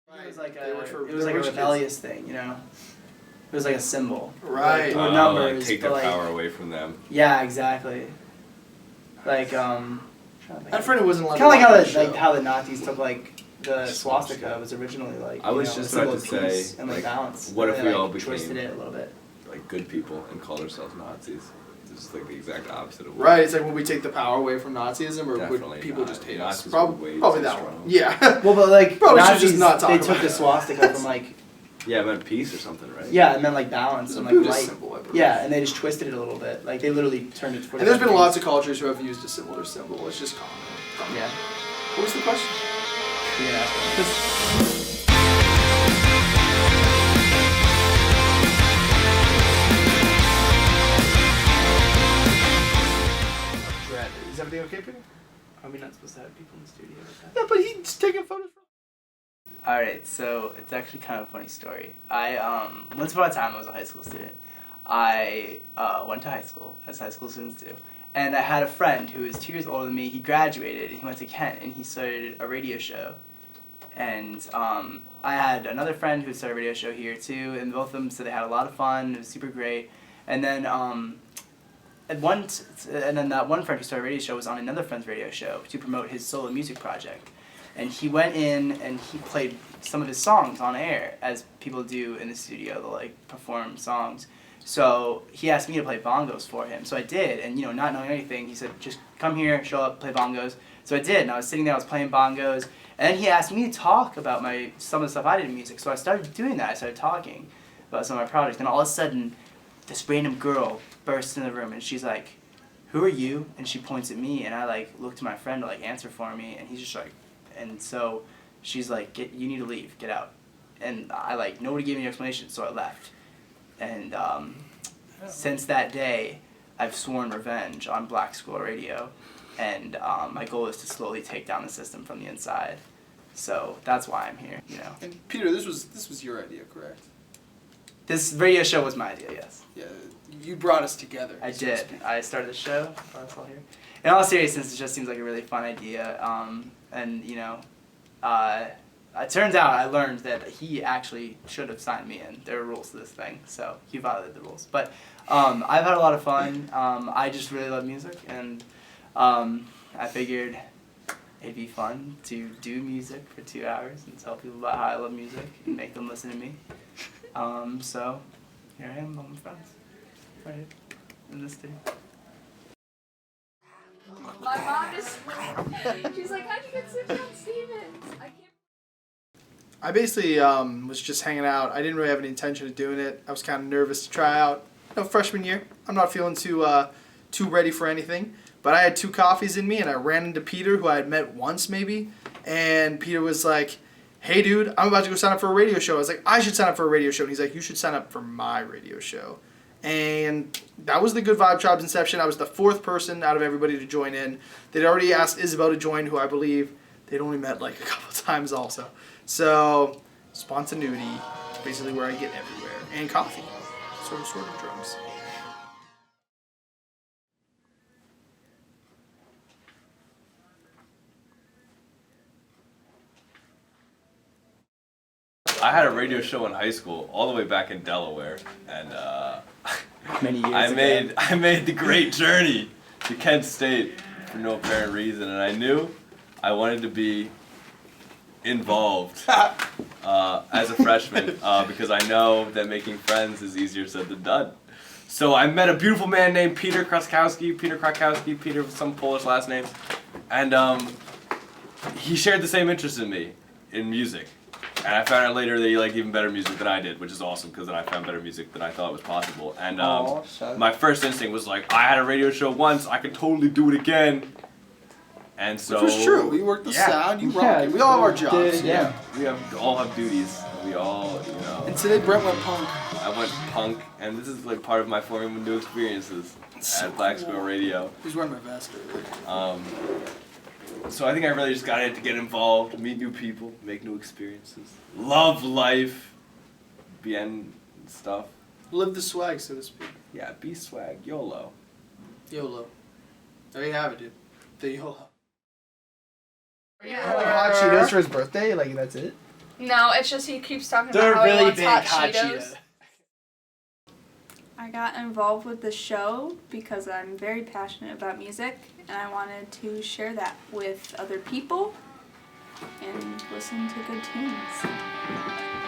It was like a rebellious thing, you know. It was like a symbol. Right. Like, numbers, like take their power away from them. Yeah, exactly. Like I had a friend who wasn't allowed. Kind of like how the Nazis took like the swastika was originally like. I was just about to say, and like balance. What if we all twisted became it a little bit? like good people and called ourselves Nazis? It's like the exact opposite of. Right. It's like when we take the power away from Nazism, or would people just hate us? Probably that one. Yeah. Well, but like probably Nazis, should just not talk they about took the swastika from like. Yeah, it meant peace or something, right? Yeah, and then like balance and like Buddhist light. symbol, Yeah, and they just twisted it a little bit. Like they literally turned it. And there's been lots of cultures who have used a similar symbol. It's just common. Yeah. What was the question? Yeah. Is everything okay, Peter? Are we not supposed to have people in the studio like that? Yeah, but he's taking photos. Alright, so it's actually kind of a funny story. Once upon a time I was a high school student. I went to high school, as high school students do. And I had a friend who was 2 years older than me. He graduated, and he went to Kent, and he started a radio show. And I had another friend who started a radio show here too, and both of them said they had a lot of fun. It was super great. And then that one friend who started a radio show was on another friend's radio show to promote his solo music project. And he went in and he played some of his songs on air, as people do in the studio. They'll like perform songs. So he asked me to play bongos for him. So I did, and not knowing anything, he said, just come here, show up, play bongos. So I did, and I was sitting there, I was playing bongos. And then he asked me to talk about some of the stuff I did in music. So I started doing that. I started talking about some of my projects. And all of a sudden, this random girl bursts in the room, and she's like, who are you? And she points at me, and I like look to my friend to like answer for me, and he's just like, and so she's like, you need to leave, get out. And I like, nobody gave me an explanation, so I left. And since that day, I've sworn revenge on Black Squirrel Radio. And my goal is to slowly take down the system from the inside. So that's why I'm here, And Peter, this was your idea, correct? This radio show was my idea, yes. Yeah, you brought us together. I did. I started the show, brought us all here. In all seriousness, it just seems like a really fun idea. And it turns out I learned that he actually should have signed me in. There are rules to this thing, so he violated the rules. But I've had a lot of fun. I just really love music, and I figured it'd be fun to do music for 2 hours and tell people about how I love music and make them listen to me. So here I am, all my friends, right here in this thing. My mom just she's like, how'd you get so John Stevens? I can't. I basically was just hanging out. I didn't really have any intention of doing it. I was kind of nervous to try out. Freshman year, I'm not feeling too ready for anything. But I had 2 coffees in me, and I ran into Peter, who I had met once maybe. And Peter was like, hey dude, I'm about to go sign up for a radio show. I was like, I should sign up for a radio show. And he's like, you should sign up for my radio show. And that was the Good Vibe Tribe's inception. I was the 4th person out of everybody to join in. They'd already asked Isabel to join, who I believe they'd only met like a couple times also. So spontaneity is basically where I get everywhere. And coffee. Sort of drugs. I had a radio show in high school, all the way back in Delaware, and Many years ago. I made the great journey to Kent State for no apparent reason, and I knew I wanted to be involved as a freshman because I know that making friends is easier said than done. So I met a beautiful man named Peter Krakowski, Peter with some Polish last name, and he shared the same interest in me, in music. And I found out later that he liked even better music than I did, which is awesome because then I found better music than I thought was possible. And my first instinct was like, I had a radio show once, I could totally do it again. And so which was true. We worked the sound, you rock it. We all have our jobs. Yeah. We all have duties. We all, And today Brent went punk. I went punk, and this is like part of my forming new experiences at Black Squirrel Radio. He's wearing my vest earlier. So I think I really just got in to get involved, meet new people, make new experiences, love life, bien stuff. Live the swag, so to speak. Yeah, be swag, YOLO. YOLO. There you have it, dude. The YOLO. Yeah. Like hot Cheetos for his birthday? Like, that's it? No, it's just he keeps talking They're about how really he wants big hot hot Cheetos. Cheetos. I got involved with the show because I'm very passionate about music and I wanted to share that with other people and listen to good tunes.